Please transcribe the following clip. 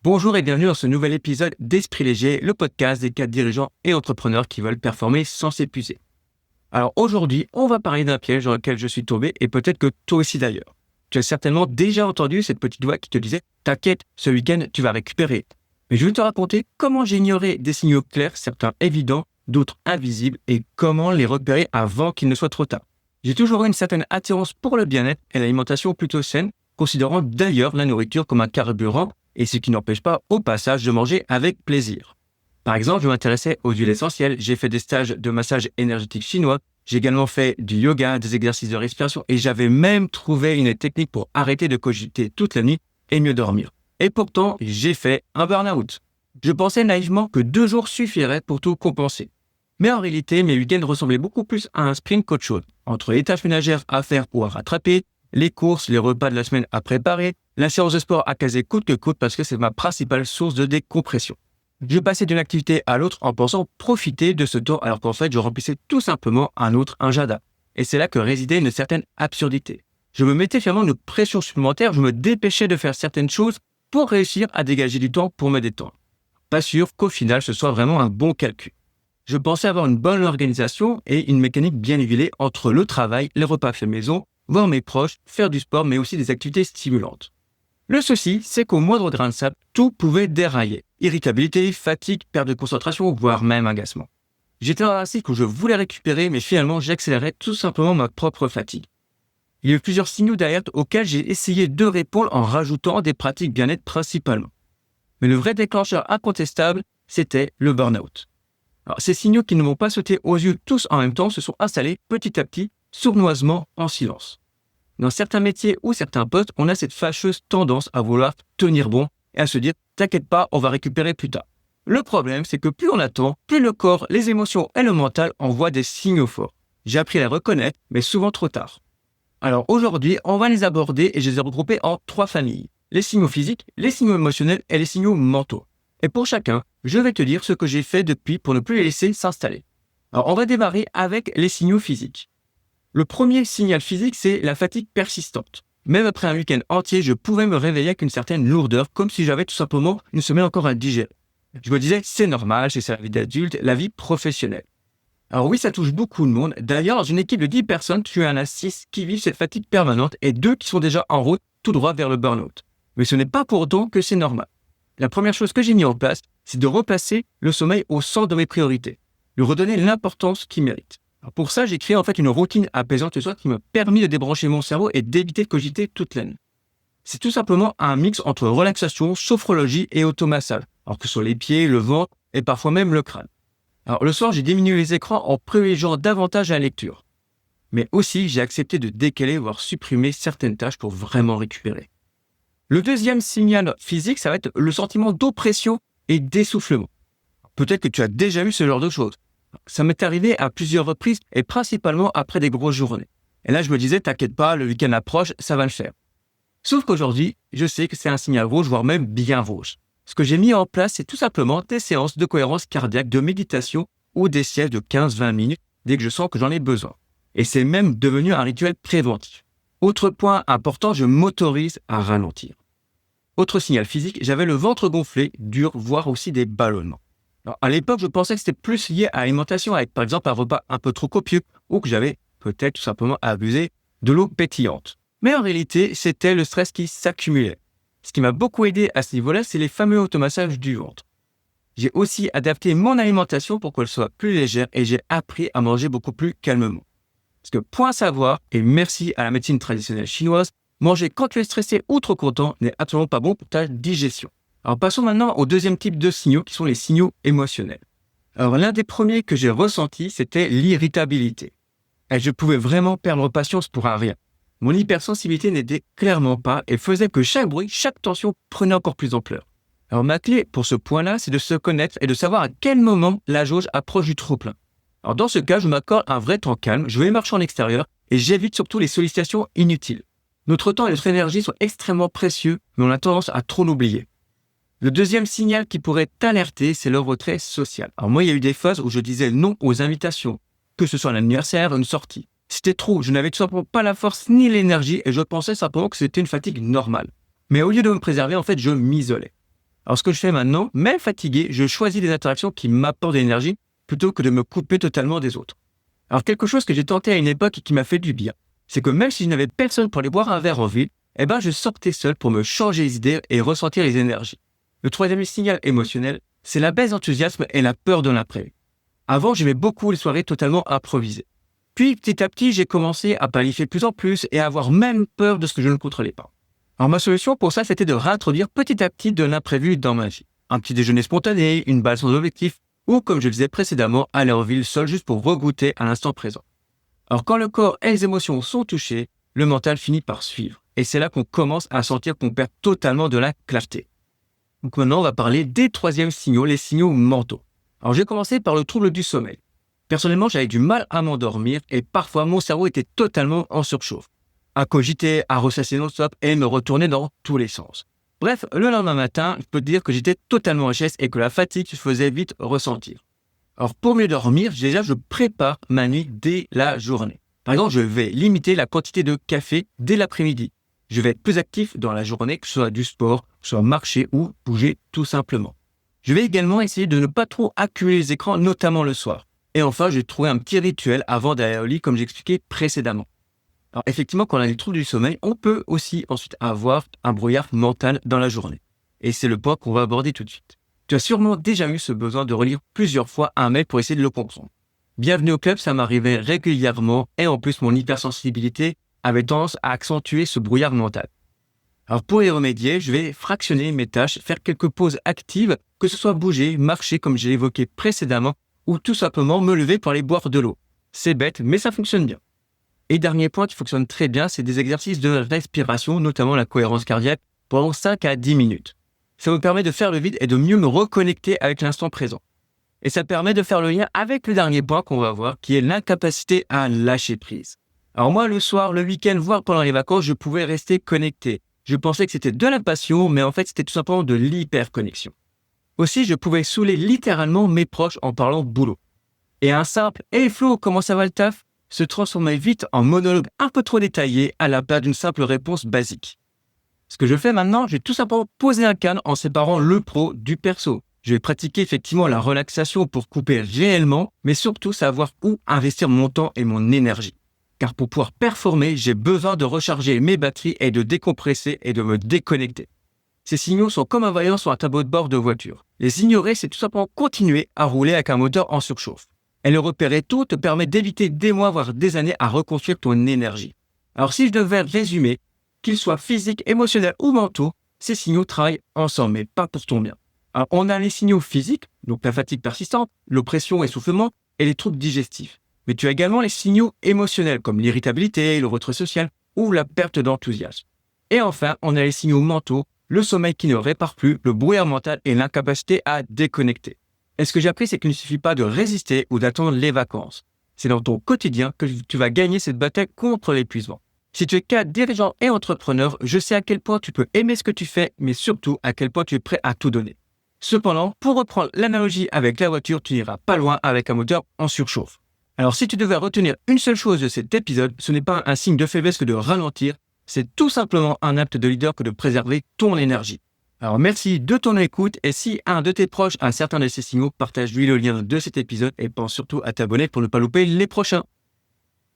Bonjour et bienvenue dans ce nouvel épisode d'Esprit Léger, le podcast des 4 dirigeants et entrepreneurs qui veulent performer sans s'épuiser. Alors aujourd'hui, on va parler d'un piège dans lequel je suis tombé et peut-être que toi aussi d'ailleurs. Tu as certainement déjà entendu cette petite voix qui te disait « T'inquiète, ce week-end, tu vas récupérer ». Mais je vais te raconter comment j'ai ignoré des signaux clairs, certains évidents, d'autres invisibles, et comment les repérer avant qu'il ne soit trop tard. J'ai toujours eu une certaine attirance pour le bien-être et l'alimentation plutôt saine, considérant d'ailleurs la nourriture comme un carburant, et ce qui n'empêche pas au passage de manger avec plaisir. Par exemple, je m'intéressais aux huiles essentielles, j'ai fait des stages de massage énergétique chinois, j'ai également fait du yoga, des exercices de respiration et j'avais même trouvé une technique pour arrêter de cogiter toute la nuit et mieux dormir. Et pourtant, j'ai fait un burn-out. Je pensais naïvement que 2 jours suffiraient pour tout compenser. Mais en réalité, mes week-ends ressemblaient beaucoup plus à un sprint qu'autre chose. Entre les tâches ménagères à faire ou à rattraper, les courses, les repas de la semaine à préparer, la séance de sport à caser coûte que coûte parce que c'est ma principale source de décompression. Je passais d'une activité à l'autre en pensant profiter de ce temps alors qu'en fait je remplissais tout simplement un autre agenda. Et c'est là que résidait une certaine absurdité. Je me mettais finalement une pression supplémentaire, je me dépêchais de faire certaines choses pour réussir à dégager du temps pour me détendre. Pas sûr qu'au final ce soit vraiment un bon calcul. Je pensais avoir une bonne organisation et une mécanique bien huilée entre le travail, les repas faits maison, voir mes proches, faire du sport mais aussi des activités stimulantes. Le souci, c'est qu'au moindre grain de sable, tout pouvait dérailler. Irritabilité, fatigue, perte de concentration, voire même agacement. J'étais dans un cycle où je voulais récupérer, mais finalement j'accélérais tout simplement ma propre fatigue. Il y a eu plusieurs signaux d'alerte auxquels j'ai essayé de répondre en rajoutant des pratiques bien-être principalement. Mais le vrai déclencheur incontestable, c'était le burn-out. Alors, ces signaux qui ne m'ont pas sauté aux yeux tous en même temps se sont installés petit à petit, sournoisement, en silence. Dans certains métiers ou certains postes, on a cette fâcheuse tendance à vouloir tenir bon et à se dire « t'inquiète pas, on va récupérer plus tard ». Le problème, c'est que plus on attend, plus le corps, les émotions et le mental envoient des signaux forts. J'ai appris à les reconnaître, mais souvent trop tard. Alors aujourd'hui, on va les aborder et je les ai regroupés en 3 familles. Les signaux physiques, les signaux émotionnels et les signaux mentaux. Et pour chacun, je vais te dire ce que j'ai fait depuis pour ne plus les laisser s'installer. Alors on va démarrer avec les signaux physiques. Le premier signal physique, c'est la fatigue persistante. Même après un week-end entier, je pouvais me réveiller avec une certaine lourdeur, comme si j'avais tout simplement une semaine encore à digérer. Je me disais, c'est normal, c'est la vie d'adulte, la vie professionnelle. Alors oui, ça touche beaucoup de monde. D'ailleurs, dans une équipe de 10 personnes, tu en as 6 qui vivent cette fatigue permanente et 2 qui sont déjà en route tout droit vers le burn-out. Mais ce n'est pas pour autant que c'est normal. La première chose que j'ai mis en place, c'est de replacer le sommeil au centre de mes priorités, lui redonner l'importance qu'il mérite. Alors pour ça, j'ai créé en fait une routine apaisante le soir qui m'a permis de débrancher mon cerveau et d'éviter de cogiter toute la nuit. C'est tout simplement un mix entre relaxation, sophrologie et automassage, alors que ce soit les pieds, le ventre et parfois même le crâne. Alors le soir, j'ai diminué les écrans en privilégiant davantage la lecture. Mais aussi, j'ai accepté de décaler voire supprimer certaines tâches pour vraiment récupérer. Le deuxième signal physique, ça va être le sentiment d'oppression et d'essoufflement. Peut-être que tu as déjà eu ce genre de choses. Ça m'est arrivé à plusieurs reprises et principalement après des grosses journées. Et là, je me disais, t'inquiète pas, le week-end approche, ça va le faire. Sauf qu'aujourd'hui, je sais que c'est un signal rouge, voire même bien rouge. Ce que j'ai mis en place, c'est tout simplement des séances de cohérence cardiaque, de méditation ou des siestes de 15-20 minutes dès que je sens que j'en ai besoin. Et c'est même devenu un rituel préventif. Autre point important, je m'autorise à ralentir. Autre signal physique, j'avais le ventre gonflé, dur, voire aussi des ballonnements. Alors, à l'époque, je pensais que c'était plus lié à l'alimentation, avec par exemple un repas un peu trop copieux, ou que j'avais peut-être tout simplement abusé de l'eau pétillante. Mais en réalité, c'était le stress qui s'accumulait. Ce qui m'a beaucoup aidé à ce niveau-là, c'est les fameux automassages du ventre. J'ai aussi adapté mon alimentation pour qu'elle soit plus légère et j'ai appris à manger beaucoup plus calmement. Parce que point à savoir, et merci à la médecine traditionnelle chinoise, manger quand tu es stressé ou trop content n'est absolument pas bon pour ta digestion. Alors passons maintenant au deuxième type de signaux qui sont les signaux émotionnels. Alors l'un des premiers que j'ai ressenti, c'était l'irritabilité. Et je pouvais vraiment perdre patience pour un rien. Mon hypersensibilité n'aidait clairement pas et faisait que chaque bruit, chaque tension prenait encore plus d'ampleur. Alors ma clé pour ce point-là, c'est de se connaître et de savoir à quel moment la jauge approche du trop-plein. Alors dans ce cas, je m'accorde un vrai temps calme, je vais marcher en extérieur et j'évite surtout les sollicitations inutiles. Notre temps et notre énergie sont extrêmement précieux, mais on a tendance à trop l'oublier. Le deuxième signal qui pourrait t'alerter, c'est le retrait social. Alors moi, il y a eu des phases où je disais non aux invitations, que ce soit un anniversaire, une sortie. C'était trop, je n'avais tout simplement pas la force ni l'énergie et je pensais simplement que c'était une fatigue normale. Mais au lieu de me préserver, en fait, je m'isolais. Alors ce que je fais maintenant, même fatigué, je choisis des interactions qui m'apportent de l'énergie plutôt que de me couper totalement des autres. Alors quelque chose que j'ai tenté à une époque et qui m'a fait du bien, c'est que même si je n'avais personne pour aller boire un verre en ville, je sortais seul pour me changer les idées et ressentir les énergies. Le troisième signal émotionnel, c'est la baisse d'enthousiasme et la peur de l'imprévu. Avant, j'aimais beaucoup les soirées totalement improvisées. Puis, petit à petit, j'ai commencé à planifier de plus en plus et à avoir même peur de ce que je ne contrôlais pas. Alors, ma solution pour ça, c'était de réintroduire petit à petit de l'imprévu dans ma vie. Un petit déjeuner spontané, une balade sans objectif, ou comme je le disais précédemment, aller en ville seul juste pour regoûter à l'instant présent. Alors, quand le corps et les émotions sont touchés, le mental finit par suivre. Et c'est là qu'on commence à sentir qu'on perd totalement de la clarté. Donc maintenant, on va parler des troisièmes signaux, les signaux mentaux. Alors, j'ai commencé par le trouble du sommeil. Personnellement, j'avais du mal à m'endormir et parfois mon cerveau était totalement en surchauffe. À cogiter, à ressasser non-stop et me retourner dans tous les sens. Bref, le lendemain matin, je peux te dire que j'étais totalement HS et que la fatigue se faisait vite ressentir. Alors, pour mieux dormir, déjà, je prépare ma nuit dès la journée. Par exemple, je vais limiter la quantité de café dès l'après-midi. Je vais être plus actif dans la journée, que ce soit du sport, que ce soit marcher ou bouger tout simplement. Je vais également essayer de ne pas trop accumuler les écrans, notamment le soir. Et enfin, j'ai trouvé un petit rituel avant d'aller au lit, comme j'expliquais précédemment. Alors effectivement, quand on a des troubles du sommeil, on peut aussi ensuite avoir un brouillard mental dans la journée. Et c'est le point qu'on va aborder tout de suite. Tu as sûrement déjà eu ce besoin de relire plusieurs fois un mail pour essayer de le comprendre. Bienvenue au club, ça m'arrivait régulièrement et en plus mon hypersensibilité avait tendance à accentuer ce brouillard mental. Alors pour y remédier, je vais fractionner mes tâches, faire quelques pauses actives, que ce soit bouger, marcher comme j'ai évoqué précédemment, ou tout simplement me lever pour aller boire de l'eau. C'est bête, mais ça fonctionne bien. Et dernier point qui fonctionne très bien, c'est des exercices de respiration, notamment la cohérence cardiaque, pendant 5 à 10 minutes. Ça me permet de faire le vide et de mieux me reconnecter avec l'instant présent. Et ça permet de faire le lien avec le dernier point qu'on va voir, qui est l'incapacité à lâcher prise. Alors moi, le soir, le week-end, voire pendant les vacances, je pouvais rester connecté. Je pensais que c'était de la passion, mais en fait, c'était tout simplement de l'hyperconnexion. Aussi, je pouvais saouler littéralement mes proches en parlant boulot. Et un simple « Hey Flo, comment ça va le taf ?» se transformait vite en monologue un peu trop détaillé à la place d'une simple réponse basique. Ce que je fais maintenant, je vais tout simplement poser un cadre en séparant le pro du perso. Je vais pratiquer effectivement la relaxation pour couper réellement, mais surtout savoir où investir mon temps et mon énergie. Car pour pouvoir performer, j'ai besoin de recharger mes batteries et de décompresser et de me déconnecter. Ces signaux sont comme un voyant sur un tableau de bord de voiture. Les ignorer, c'est tout simplement continuer à rouler avec un moteur en surchauffe. Et le repérer tôt te permet d'éviter des mois, voire des années à reconstruire ton énergie. Alors si je devais résumer, qu'ils soient physiques, émotionnels ou mentaux, ces signaux travaillent ensemble, mais pas pour ton bien. Alors on a les signaux physiques, donc la fatigue persistante, l'oppression, essoufflement et les troubles digestifs. Mais tu as également les signaux émotionnels comme l'irritabilité, le retrait social ou la perte d'enthousiasme. Et enfin, on a les signaux mentaux, le sommeil qui ne répare plus, le brouillard mental et l'incapacité à déconnecter. Et ce que j'ai appris, c'est qu'il ne suffit pas de résister ou d'attendre les vacances. C'est dans ton quotidien que tu vas gagner cette bataille contre l'épuisement. Si tu es cadre, dirigeant et entrepreneur, je sais à quel point tu peux aimer ce que tu fais, mais surtout à quel point tu es prêt à tout donner. Cependant, pour reprendre l'analogie avec la voiture, tu n'iras pas loin avec un moteur en surchauffe. Alors si tu devais retenir une seule chose de cet épisode, ce n'est pas un signe de faiblesse que de ralentir, c'est tout simplement un acte de leader que de préserver ton énergie. Alors merci de ton écoute et si un de tes proches a certains de ces signaux, partage-lui le lien de cet épisode et pense surtout à t'abonner pour ne pas louper les prochains.